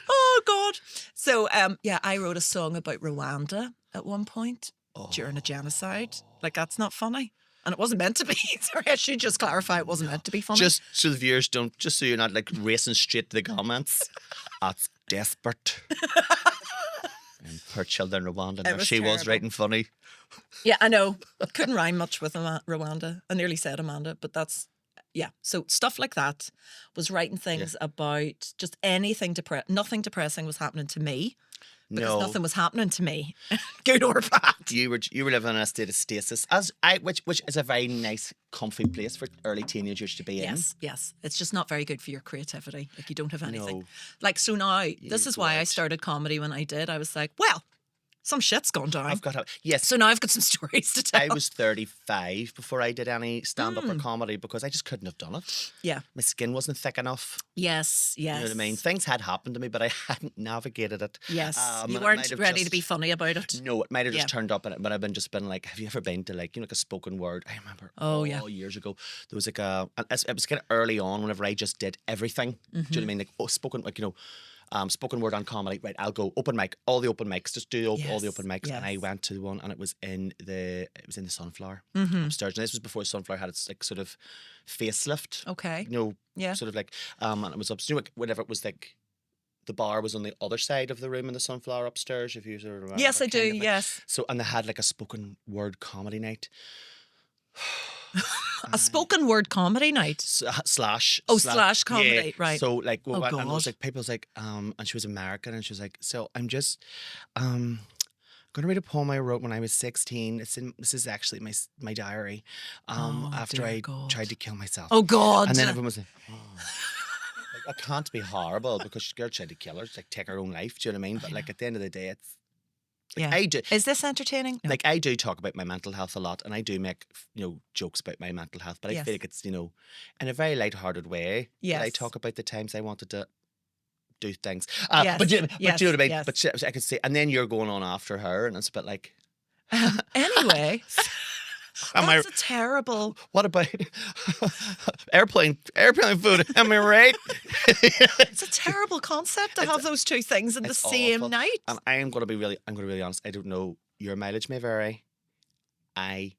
Oh God. So I wrote a song about Rwanda at one point during a genocide. Like that's not funny. And it wasn't meant to be. Sorry, I should just clarify it wasn't meant to be funny. Just so the viewers don't, just so you're not like racing straight to the comments. That's desperate. And poor children in Rwanda. Now, was she was terrible. writing funny. Yeah, I know. Couldn't rhyme much with Rwanda. I nearly said Amanda, but that's, yeah. So stuff like that. Was writing things about just anything, nothing depressing was happening to me. Because nothing was happening to me, good or bad. You were living in a state of stasis, which is a very nice, comfy place for early teenagers to be in. Yes. It's just not very good for your creativity. Like you don't have anything. No. Like so now, this is why I started comedy when I did. I was like, well, some shit's gone down. Yes. So now I've got some stories to tell. I was 35 before I did any stand-up or comedy because I just couldn't have done it. Yeah. My skin wasn't thick enough. Yes. You know what I mean? Things had happened to me, but I hadn't navigated it. Yes. And You it weren't might have ready to be funny about it. No, it might have just turned up in it, but I've been like, have you ever been to like, like a spoken word? I remember years ago, there was like it was kind of early on whenever I just did everything. Do you know what I mean? Like, spoken, like, spoken word on comedy, right? I'll go open mic, all the open mics, just do all the open mics. Yes. And I went to one, and it was in the Sunflower upstairs. And this was before Sunflower had its like sort of facelift. Okay. Sort of like, and it was upstairs. Whenever it was like, the bar was on the other side of the room in the Sunflower upstairs. If you sort of remember. Yes, I do. kind of like- Yes. So, and they had like a spoken word comedy night. A spoken word comedy night. Slash comedy, right. So like and it God. was like people was like and she was American and she was like, so I'm just gonna read a poem I wrote when I was 16. This is actually my diary. After dear I God. tried to kill myself. Oh God. And then everyone was like, oh. Like, I can't be horrible because she girl tried to kill her, like take her own life, do you know what I mean? But like at the end of the day it's yeah. I do. Is this entertaining? No. Like I do talk about my mental health a lot, and I do make jokes about my mental health. But I Yes. feel like it's in a very light-hearted way. Yes. That I talk about the times I wanted to do things. Yes. But you know what I mean. Yes. But I could say, and then you're going on after her, and it's a bit like. Anyway, Am that's a terrible. What about airplane food? Am I right? It's a terrible concept to have those two things in the It's same awful. night. And I'm going to be really honest. I don't know. Your mileage may vary. I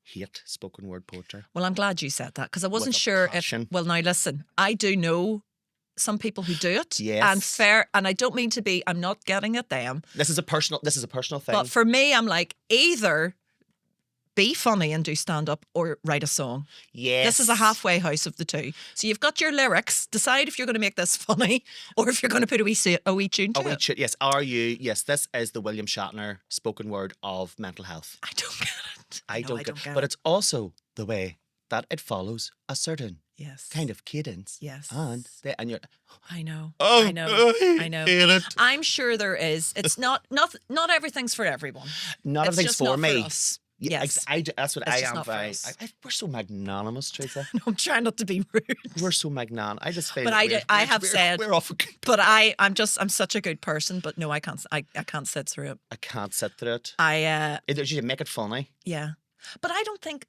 hate spoken word poetry. Well, I'm glad you said that because I wasn't With a sure passion. if. Well, now listen, I do know some people who do it. Yes. And I don't mean to be. I'm not getting at them. This is a personal thing. But for me, I'm like either be funny and do stand up or write a song. Yes. This is a halfway house of the two. So you've got your lyrics. Decide if you're going to make this funny or if you're going to put a wee tune to it. Yes. Are you? Yes. This is the William Shatner spoken word of mental health. I don't get it. I No, don't get. But it's also the way that it follows a certain yes, kind of cadence. Yes. And you're. I know. Oh, I know. I know. hate it. I'm sure there is. It's not everything's for everyone. Not It's everything's just for not me. For us. Yeah, Yes. that's what It's I just am. not for Very. us. We're so magnanimous, Teresa. I'm trying not to be rude. We're so magnanimous. I just feel. But like I have said- we're off. But I'm such a good person. But no, I can't. I can't sit through it. I can't sit through it. Either You make it funny. yeah. But I don't think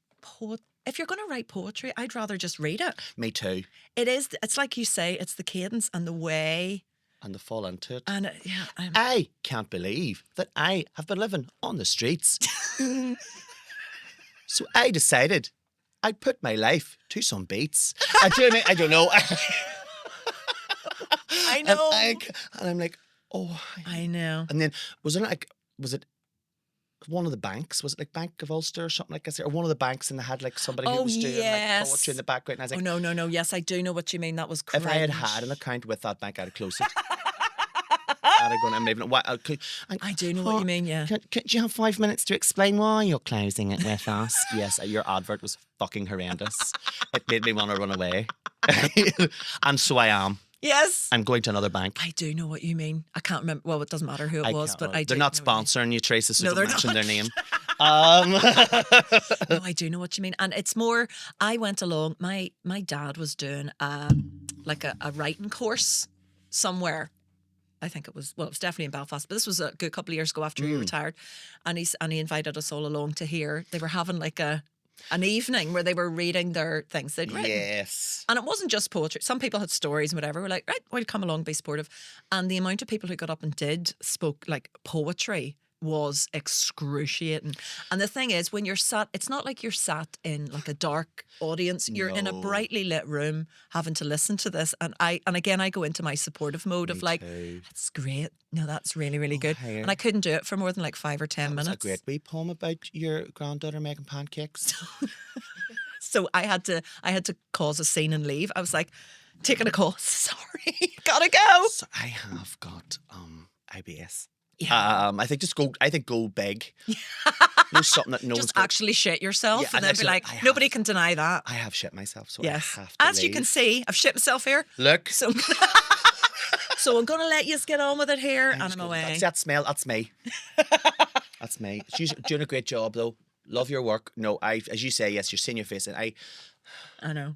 if you're going to write poetry, I'd rather just read it. Me too. It's like you say, it's the cadence and the way. And to fall into it. And I can't believe that I have been living on the streets. So I decided I'd put my life to some beats. I don't know. I know. And I'm like, oh. I know. And then was it one of the banks? Was it like Bank of Ulster or something like that? Or one of the banks, and they had like somebody who was doing like poetry in the background. And I was like, No. Yes, I do know what you mean. That was cringe. if I had an account with that bank, I'd close it. I'm going, I'm leaving it. I do know what you mean, yeah. Do you have 5 minutes to explain why you're closing it with us? Yes, your advert was fucking horrendous. It made me want to run away. And so I am. Yes. I'm going to another bank. I do know what you mean. I can't remember. Well, it doesn't matter who it was, but I do. They're not know what you mean. sponsoring you, Teresa, so No, they're don't mention not. their name. No, I do know what you mean. And it's more, I went along, my dad was doing like a writing course somewhere. I think it was definitely in Belfast, but this was a good couple of years ago after he retired. And he invited us all along to hear. They were having like an evening where they were reading their things they'd written. Yes. And it wasn't just poetry. Some people had stories and whatever. We're like, right, we'll come along, be supportive. And the amount of people who got up and spoke like poetry was excruciating. And the thing is, when you're sat, it's not like you're sat in like a dark audience. You're in a brightly lit room having to listen to this. And again, I go into my supportive mode of like, that's great. No, that's really, really good. Hey. And I couldn't do it for more than like 5 or 10 minutes. That's a great wee poem about your granddaughter making pancakes. So I had to cause a scene and leave. I was like, taking a call. Sorry, gotta go. So I have got IBS. Yeah. I think go big. Know something that no one's Just actually shit yourself, Yeah, and then be like, nobody can deny that. I have shit myself, so Yes. I have to As you can see, I've shit myself here. Look. So, so I'm going to let you get on with it here, and I'm away. That's that smell. That's me. That's me. She's doing a great job, though. Love your work. No, as you say, yes, you're seeing your face, and I know.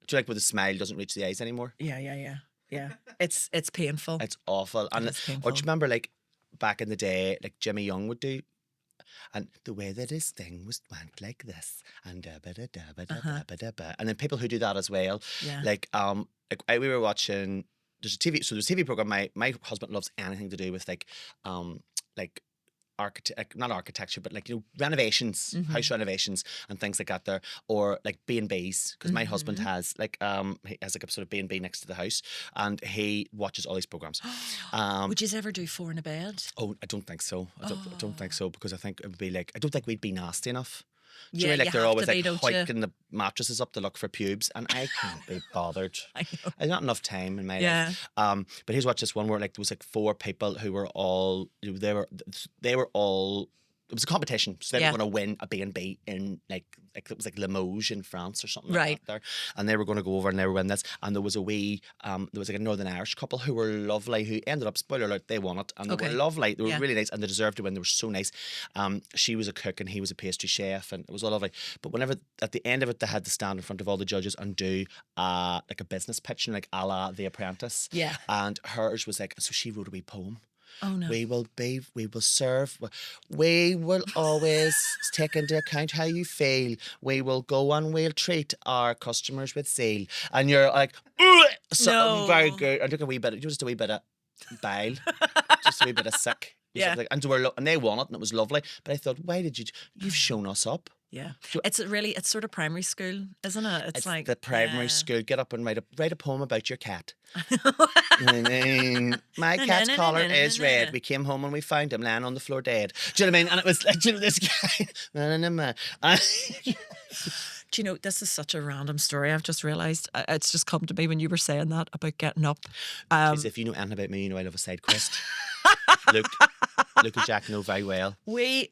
Do you like when the smile doesn't reach the eyes anymore? Yeah. It's painful. It's awful. And painful. Or do you remember, like, back in the day, like Jimmy Young would do? And the way that his thing went like this, and and then people who do that as well. Yeah. Like we were watching. There's a TV program. My husband loves anything to do with like not architecture, but like, you know, renovations, house renovations and things like that there, or like B&Bs, because my husband has like he has like a sort of B&B next to the house, and he watches all these programs. Would you ever do 4 in a bed? Oh, I don't think so. I don't think so, because I think it would be like, I don't think we'd be nasty enough. Do you Yeah, know, like you they're have always to like be, don't you? hiking the mattresses up to look for pubes, and I can't be bothered. I know. I've not enough time in my Yeah. life. But here's watched this one where like there was like 4 people who were all, they were all, it was a competition, so they were going to win a B&B in like it was like Limoges in France or something like that there, and they were going to go over and they were winning this, and there was a wee there was like a Northern Irish couple who were lovely, who ended up, spoiler alert, they won it, and they were lovely, they were really nice, and they deserved to win, they were so nice. She was a cook and he was a pastry chef, and it was all lovely, but whenever at the end of it they had to stand in front of all the judges and do like a business pitch, and like a la The Apprentice, and hers was like, so she wrote a wee poem. Oh no. We will serve. We will always take into account how you feel. We will go and we'll treat our customers with zeal. And you're like, No. Very good. I took a wee bit, just a wee bit of bile, just a wee bit of sick. Yeah. And they won it, and it was lovely. But I thought, why did you've shown us up? Yeah. It's sort of primary school, isn't it? It's like the primary school. Get up and write a poem about your cat. My cat's collar is red. We came home and we found him lying on the floor dead. Do you know what I mean? And it was like, do you know, this guy. Do you know, this is such a random story. I've just realised. It's just come to me when you were saying that about getting up. Because if you know anything about me, you know I love a side quest. Luke and Jack know very well.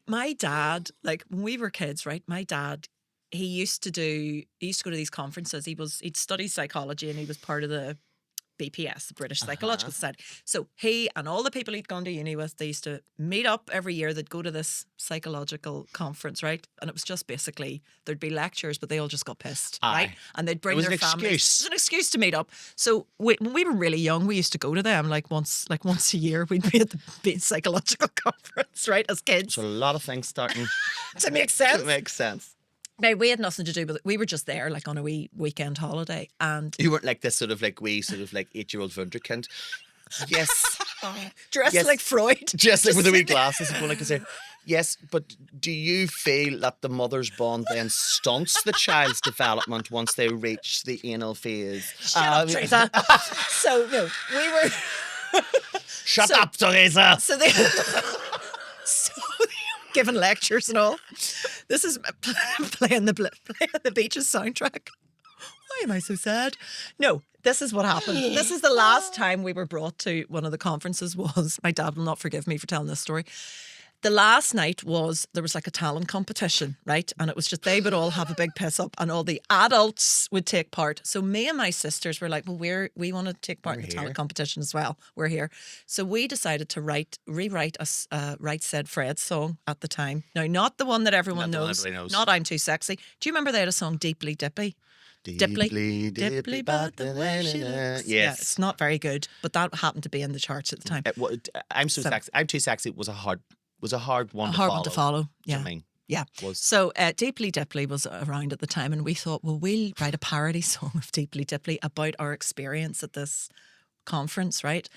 My dad, like when we were kids, right? My dad, he used to go to these conferences. He'd studied psychology, and he was part of the BPS, the British Psychological Society. So he and all the people he'd gone to uni with, they used to meet up every year. They'd go to this psychological conference, right? And it was just basically, there'd be lectures, but they all just got pissed, right? And they'd bring their families. It was an excuse to meet up. So when we were really young, we used to go to them like once a year. We'd be at the psychological conference, right, as kids. So a lot of things starting to make sense. To make sense. Now, we had nothing to do with it. We were just there, like, on a wee weekend holiday. And you weren't like this sort of like 8-year-old wunderkind. Yes. Dressed like Freud. Just like with the wee glasses. And going like to say, yes, but do you feel that the mother's bond then stunts the child's development once they reach the anal phase? Shut up, Teresa. So, no, we were... Shut up, Teresa. So they... giving lectures and all. This is playing the Beaches soundtrack. Why am I so sad? No, this is what happened. This is the last time we were brought to one of the conferences was, my dad will not forgive me for telling this story. The last night there was like a talent competition, right? And it was just, they would all have a big piss up and all the adults would take part. So me and my sisters were like, well, we want to take part in the talent competition as well. We're here. So we decided to rewrite a Right Said Fred song at the time. Now, not the one that everyone knows. Not I'm Too Sexy. Do you remember they had a song, Deeply Dippy? Dipply, but the way she looks. Yes. Yeah, it's not very good, but that happened to be in the charts at the time. I'm so sexy. I'm Too Sexy was a hard one to follow. Yeah. Do you know what I mean? Yeah. So Deeply Dipply was around at the time, and we thought, well, we'll write a parody song of Deeply Dipply about our experience at this conference, right?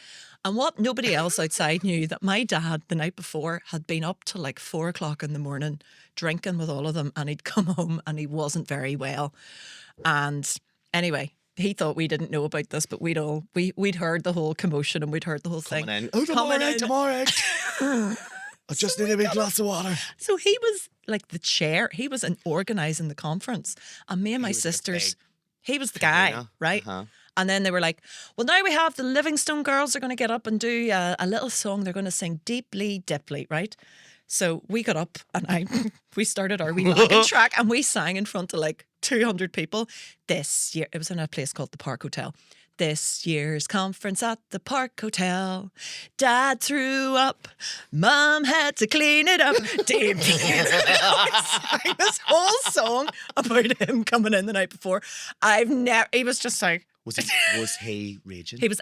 And what nobody else outside knew, that my dad the night before had been up till like 4 o'clock in the morning drinking with all of them, and he'd come home and he wasn't very well. And anyway, he thought we didn't know about this, but we'd heard the whole commotion and we'd heard the whole thing. I'm all right. I just need a big glass of water. So he was like the chair. He was organising the conference. And me and my sisters, he was the guy, right? Uh-huh. And then they were like, well, now we have the Livingstone girls are going to get up and do a little song. They're going to sing Deeply Dipply, right? So we got up and we started our wee wagon track and we sang in front of like 200 people. This year, it was in a place called the Park Hotel. This year's conference at the Park Hotel. Dad threw up. Mum had to clean it up. Deeply. Sang this whole song about him coming in the night before. He was just like, Was he raging? he was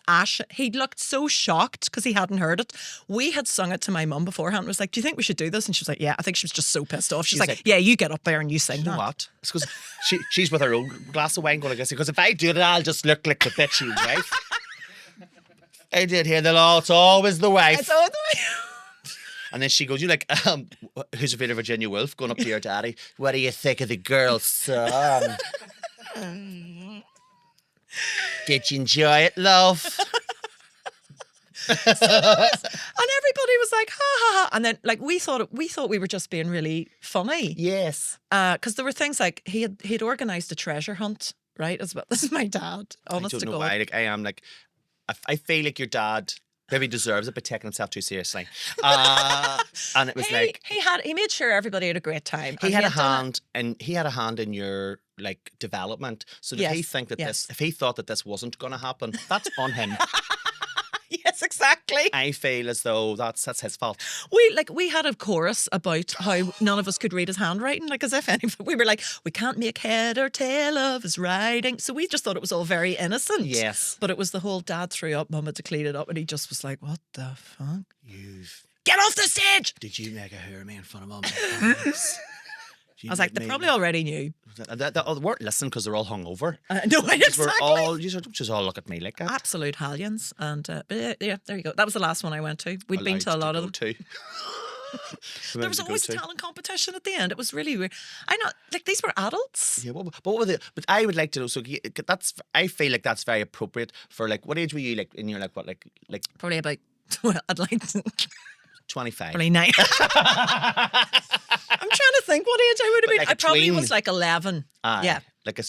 he looked so shocked because he hadn't heard it. We had sung it to my mum beforehand and was like, do you think we should do this? And she was like, yeah. I think she was just so pissed off. She's like, yeah, you get up there and you sing You know that. what? It's because she's with her own glass of wine going like this. Because if I do it, I'll just look like the bitchy wife. I did hear the law. It's always the wife. It's all the way. And then she goes, you like, who's afraid of Virginia Woolf? Going up to your daddy. What do you think of the girl's song? Did you enjoy it, love? And everybody was like, ha ha ha. And then like we thought we were just being really funny. Yes. Because there were things like he'd organised a treasure hunt, right? As well. This is my dad. Honest I don't to know God. why. Like I am like, I feel like your dad maybe deserves it, but taking himself too seriously. And it was he made sure everybody had a great time. he had a hand in your like development. So did he think that if he thought that this wasn't going to happen, that's on him. Yes, exactly. I feel as though that's his fault. We had a chorus about how none of us could read his handwriting, like as if we were like, we can't make head or tail of his writing. So we just thought it was all very innocent. Yes. But it was the whole dad threw up, mum had to clean it up, and he just was like, what the fuck? Get off the stage! Did you make a hair me in front of mum? I was like, they probably already knew. They weren't listening because they're all hungover. No, exactly. You just all look at me like that. Absolute hellions. And yeah, there you go. That was the last one I went to. We'd been to a lot of them. Too. There was always a talent competition at the end. It was really weird. I know, like these were adults. Yeah, but what were they? But I would like to know. So I feel like that's very appropriate for like. What age were you like in your like Probably about. Well, I'd like to. 25. 29. I'm trying to think what age I would have been. Like I probably tween. was like 11. Yeah. Like Yeah.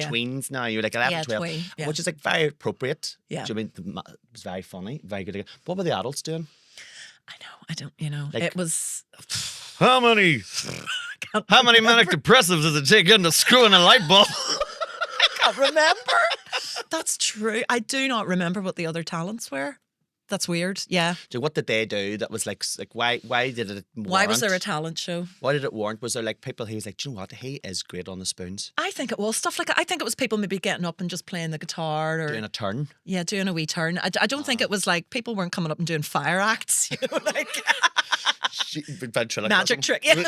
tweens now. You're like 11, 12. Tween, yeah. Which is like very appropriate. Yeah. Do you mean it was very funny, very good. What were the adults doing? I know. I don't, Like, it was. How many manic depressives does it take in to screw in a light bulb? I can't remember. That's true. I do not remember what the other talents were. That's weird. Yeah. So what did they do that was like why did it warrant? Why was there a talent show? Why did it warrant? Was there like people who was like, do you know what? He is great on the spoons. I think it was stuff like I think it was people maybe getting up and just playing the guitar or Doing a turn. Yeah, doing a wee turn. I don't think it was like people weren't coming up and doing fire acts, like magic trick. Yeah. Do you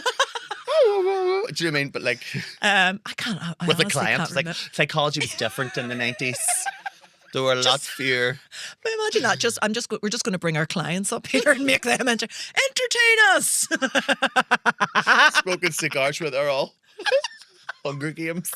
know what I mean? But like, I can't. I with the honestly clients, can't like remember. psychology was different in the 90s. There were lots fewer. But imagine that. We're just going to bring our clients up here and make them entertain us. Smoking cigars with her all. Hunger Games.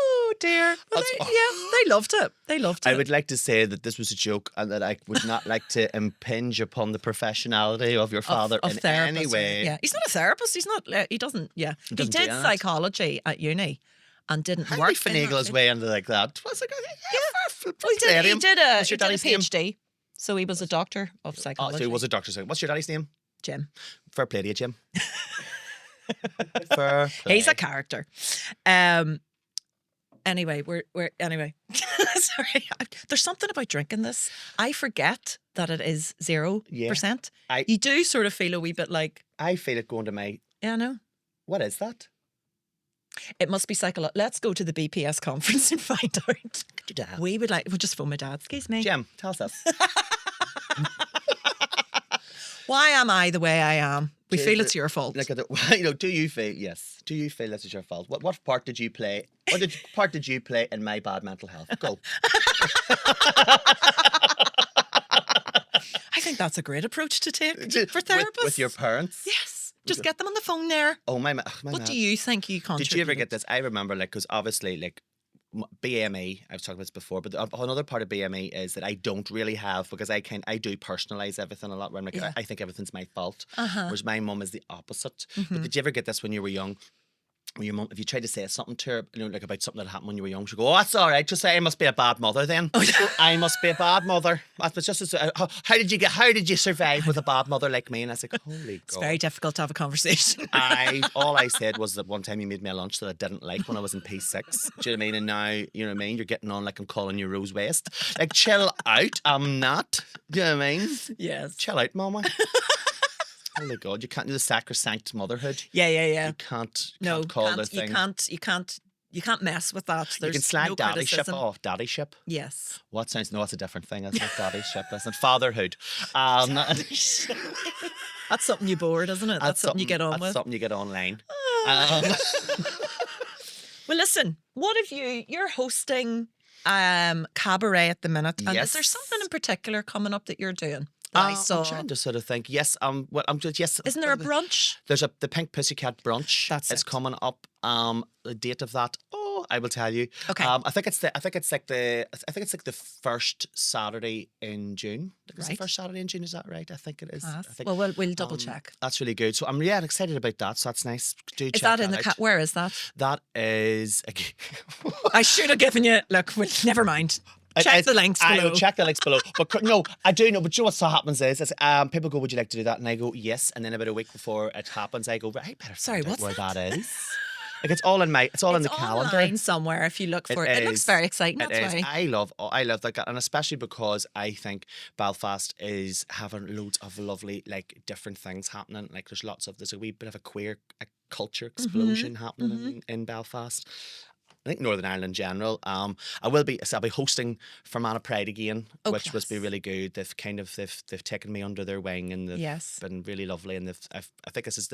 Oh dear. Well, they loved it. They loved it. I would like to say that this was a joke and that I would not like to impinge upon the professionality of your father of in therapist, any way. Yeah, he's not a therapist. He's not. He doesn't. Yeah, he doesn't did do that. psychology at uni, and didn't How work. did he finagle his way into like that? I was like, Well, he did a What's your daddy's name? PhD, so he was a doctor of Oh, psychology. so he was a doctor. What's your daddy's name? Jim. Fair play to you, Jim. Fair play. He's a character. Anyway, we're anyway. Sorry, there's something about drinking this. I forget that it is 0%. You do sort of feel a wee bit like. I feel it going to my. Yeah, I know. What is that? It must be psychological. Let's go to the BPS conference and find out. Dad. We'll just phone my dad. Excuse me. Jim, tell us. Why am I the way I am? We feel it's your fault. Look at it. Do you feel? Yes. Do you feel this is your fault? What part did you play? Part did you play in my bad mental health? Go. I think that's a great approach to take for therapists. With your parents? Yes. Just get them on the phone there. Oh, my What do you think you contributed? Did you ever get this? I remember, because obviously, BME, I've talked about this before, but another part of BME is that I don't really have, because I do personalise everything a lot, where I'm like, I think everything's my fault, whereas my mum is the opposite. But did you ever get this when you were young? When your mum, if you tried to say something to her, about something that happened when you were young, she'd go, "Oh, that's all right. Just say I must be a bad mother then. I must be a bad mother." That's just how did you survive with a bad mother like me? And I was like, "Holy God!" It's very difficult to have a conversation. All I said was that one time you made me a lunch that I didn't like when I was in P6. Do you know what I mean? And now, you know what I mean? You're getting on like I'm calling you Rose West. Like, chill out. I'm not. Do you know what I mean? Yes. Chill out, mama. Holy God, you can't do the sacrosanct motherhood. Yeah. You can't call the thing. You can't mess with that. You can slag no daddyship off. Daddyship? Yes. What sounds... No, that's a different thing. That's not daddyship. That's not fatherhood. That's something you board, isn't it? That's something you get on with. That's something you get online. Well, listen, what have you're hosting cabaret at the minute. And yes. Is there something in particular coming up that you're doing? I'm trying to sort of think. Yes, yes. Isn't there a brunch? There's the Pink Pussycat brunch. It's coming up. The date of that. Oh, I will tell you. Okay. I think it's like the first Saturday in June. It's the first Saturday in June. Is that right? I think it is. I think, well, we'll double check. That's really good. So I'm excited about that. So that's nice. Is that in the where is that? That is. I should have given you. Look, never mind. Check the links below. I will check the links below. But no, I do know. But you know what happens is people go, "Would you like to do that?" And I go, "Yes." And then about a week before it happens, I go, "I better find out where that is." Like it's all in the calendar. Online somewhere if you look for it. It looks very exciting. That's why I love that, and especially because I think Belfast is having loads of lovely different things happening. Like there's a wee bit of a queer culture explosion happening in Belfast. I think Northern Ireland in general. I'll be hosting Fermanagh Pride again, which must be really good. They've taken me under their wing and they've been really lovely. And I think this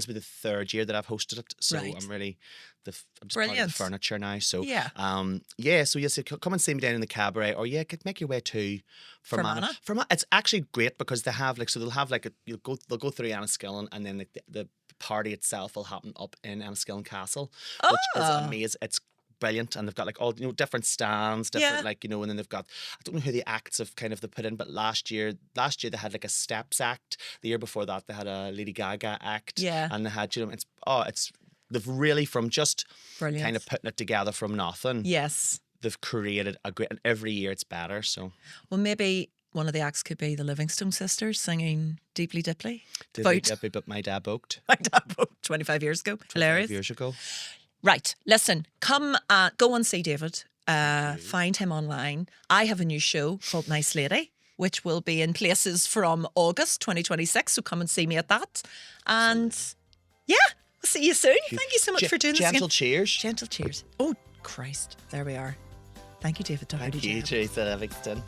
will be the third year that I've hosted it. So I'm just part of the furniture now. So So yes, come and see me down in the cabaret, or make your way to Fermanagh. It's actually great because they have they'll have they'll go through Enniskillen, and then the party itself will happen up in Enniskillen Castle, which is amazing. It's brilliant, and they've got all different stands, different and then they've got, I don't know who the acts have they put in, but last year they had a Steps act. The year before that they had a Lady Gaga act, and they had they've really from just brilliant. Kind of putting it together from nothing. Yes, they've created a great, and every year it's better. So maybe one of the acts could be the Livingstone sisters singing Deeply Dipply. Dipply, but my dad booked. My dad booked 25 years ago. Hilarious. 25 years ago. Right, listen, come go and see David. Find him online. I have a new show called Nice Lady, which will be in places from August 2026. So come and see me at that. And we'll see you soon. Thank you so much for doing this again. Gentle cheers. Gentle cheers. Oh, Christ. There we are. Thank you, David Doherty-Jebb. Thank you, Teresa Livingstone.